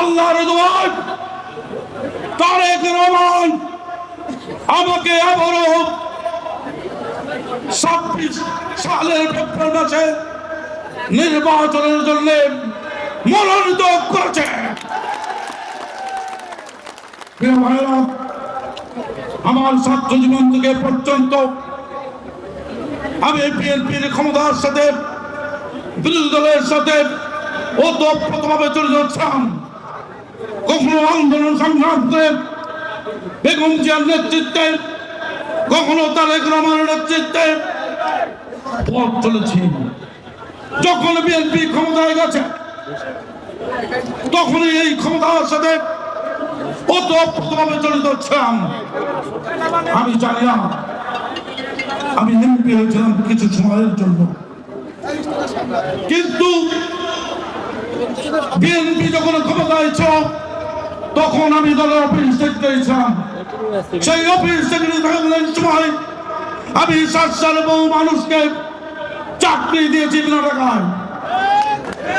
আল্লাহর দোয়ায় তারেক রহমান আমাকে আবারও 26 সালের ফেব্রুয়ারি মাসে নির্বাচনের জন্য মনোনীত করেছে। আমার ছাত্র জীবন থেকে পর্যন্ত আমি বিএনপির ক্ষমতার সাথে বিরোধী দলের সাথে ওতপ্রোতভাবে জড়িত ছিলাম। কখনো আন্দোলন সংগ্রাম করে বেগম জিয়ার নেতৃত্বে, কখনো তারেক রহমানের নেতৃত্বে পথ চলেছি। যখন বিএনপি ক্ষমতায় গেছে তখনই এই ক্ষমতার সাথে ওতপ্রোতভাবে জড়িত ছিলাম। আমি জানি না, আমি এমপি হয়েছিলাম কিছু সময়ের জন্য, কিন্তু বিএনপি যখন ক্ষমতায় ছিল তখন আমি দলের অফিস সেক্রেটারি ছিলাম। সেই অফিস সেক্রেটারি থাকাকালীন সময় আমি 700 বহু মানুষকে চাকরি দিয়েছি বিনা টাকায়।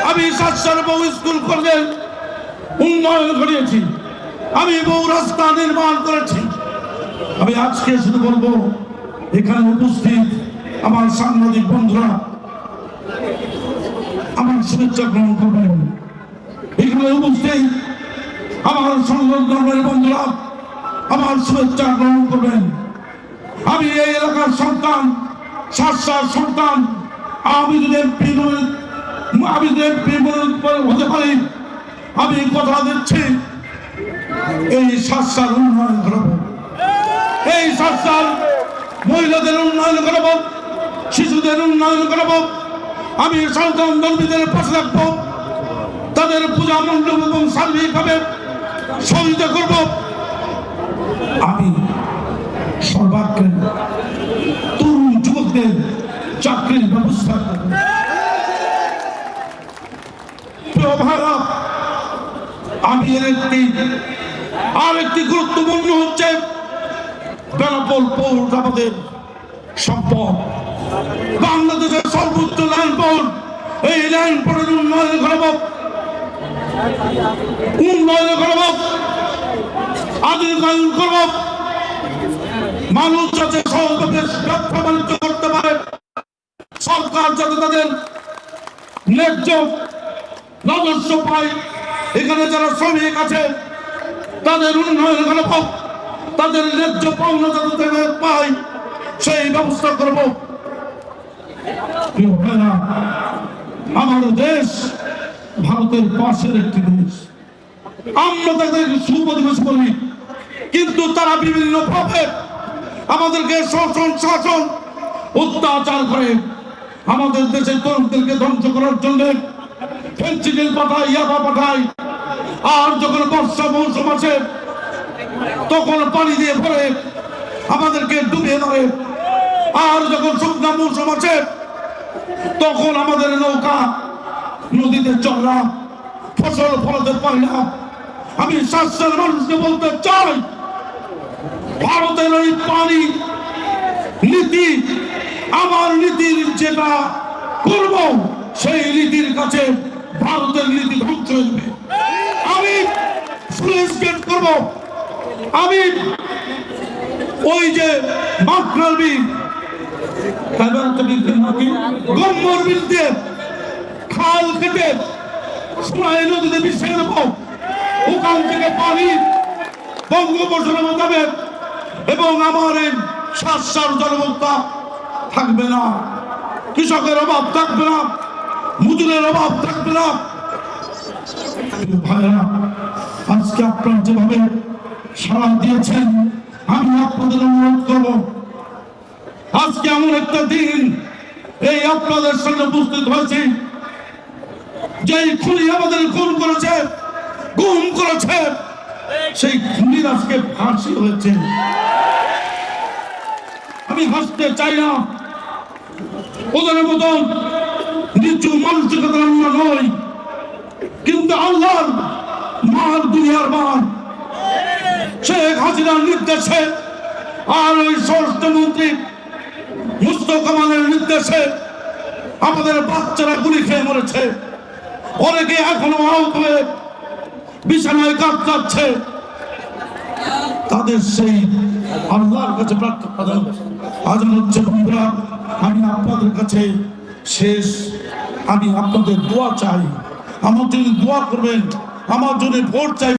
আমি 700 বহু স্কুল কলেজে উন্নয়ন করিয়েছি। আমি বহু রাস্তা নির্মাণ করেছি। আমি আজকে শুধু বলবো, এখানে উপস্থিত আমার সাংবাদিক বন্ধুরা আমার শুভেচ্ছা গ্রহণ করবেন। এখানে উপস্থিত আমার সংগঠন ধর্মের বন্ধুরা আমার শুভেচ্ছা গ্রহণ করবেন। আমি এই এলাকার সন্তান, সাতসার সন্তান। আমি যদি এমপি হতে পারি, আমি কথা দিচ্ছি এই সাতসার উন্নয়ন করাবো, এই সাতসার মহিলাদের উন্নয়ন করাবো, শিশুদের উন্নয়ন করাবো। আমি সন্তান ধর্মীদের পাশে রাখবো, তাদের পূজা মণ্ডপ এবং সার্বিকভাবে সহযোগিতা করব। আমি সর্বাগ্রে তরুণ যুবকদের চাকরির ব্যবস্থা করব। আমি আরেকটি গুরুত্বপূর্ণ হচ্ছে বেনাপোল পোর্ট আমাদের সম্পদ, বাংলাদেশের সর্বোচ্চ ল্যান্ড পোর্ট। এই ল্যান্ড পোর্টের উন্নয়ন করাবো, আধুনিকায়ন করব। মানুষ যাতে সহজভাবে ব্যবসা বাণিজ্য করতে পারে, সরকার যাতে তাদের ন্যায্য রাজস্ব পায়, এখানে যারা শ্রমিক আছে তাদের উন্নয়ন করব, তাদের ন্যায্য পাওনা যাতে পায় সেই ব্যবস্থা করব। আমার দেশ ভারতের পাশের একটি দেশ, আমরা তাদেরকে সুপরিবেশ করি, কিন্তু তারা বিভিন্ন ভাবে আমাদেরকে শোষণ, শাসন, অত্যাচার করে আমাদের দেশের তরুণদেরকে ধ্বংস করার জন্য ফেন্সিডিল পাঠায়, ইয়াবা পাঠায়। আর যখন বর্ষা মৌসুম আসে তখন পানি দিয়ে ভরে আমাদেরকে ডুবিয়ে ধরে। আর যখন শুকনা মৌসুম আসে তখন আমাদের নৌকা নদীতে চলা, ফসল ফলাতে পারি না। আমি সাতসার মানুষকে বলতে চাই, ভারতের ওই পানি নীতি, আমার নীতির যেটা করব সেই নীতির কাছে ভারতের নীতি ধ্বংস হয়ে যাবে। আমি স্লুইস গেট করব, আমি ওই যে মাকড়াল বিল, গম্বর বিল দিয়ে খাল কেটে সোনাই নদীতে মিশিয়ে দেব। ওখান থেকে পানি বঙ্গোপসাগরে যাবে এবং আমার এই সাতসার জলবদ্ধতা থাকবে না, কৃষকের অভাব থাকবে না, মজুরের অভাব থাকবে না। ভাইরা, আজকে আপনারা যেভাবে সাড়া দিয়েছেন, আমি আপনাদের অনুরোধ করব, আজকে এমন একটা দিন এই আপনাদের সামনে উপস্থিত হয়েছি, যেই খুনি আমাদের খুন করেছে, গুম করেছে, সেই খুনির আজকে ফাঁসি হয়েছে। আমি হাসতে চাই না, ওদের মতন নিচু মানসিকতা আমরা নই, কিন্তু আল্লাহর মার, দুনিয়ার মার, শেখ হাসিনার নির্দেশে আর ওই স্বরাষ্ট্রমন্ত্রী মুস্তফা কামালের নির্দেশে আমাদের বাচ্চারা গুলি খেয়ে মরেছে, অনেকে এখনো আহত হয়ে বিছানায় কাতরাচ্ছে, তাদের সেই আল্লাহর কাছে প্রার্থনা আজান হচ্ছে। বন্ধুরা, আমি আপনাদের কাছে শেষ, আমি আপনাদের দোয়া চাই, আমার জন্য দোয়া করবেন, আমার জন্য ভোট চাই।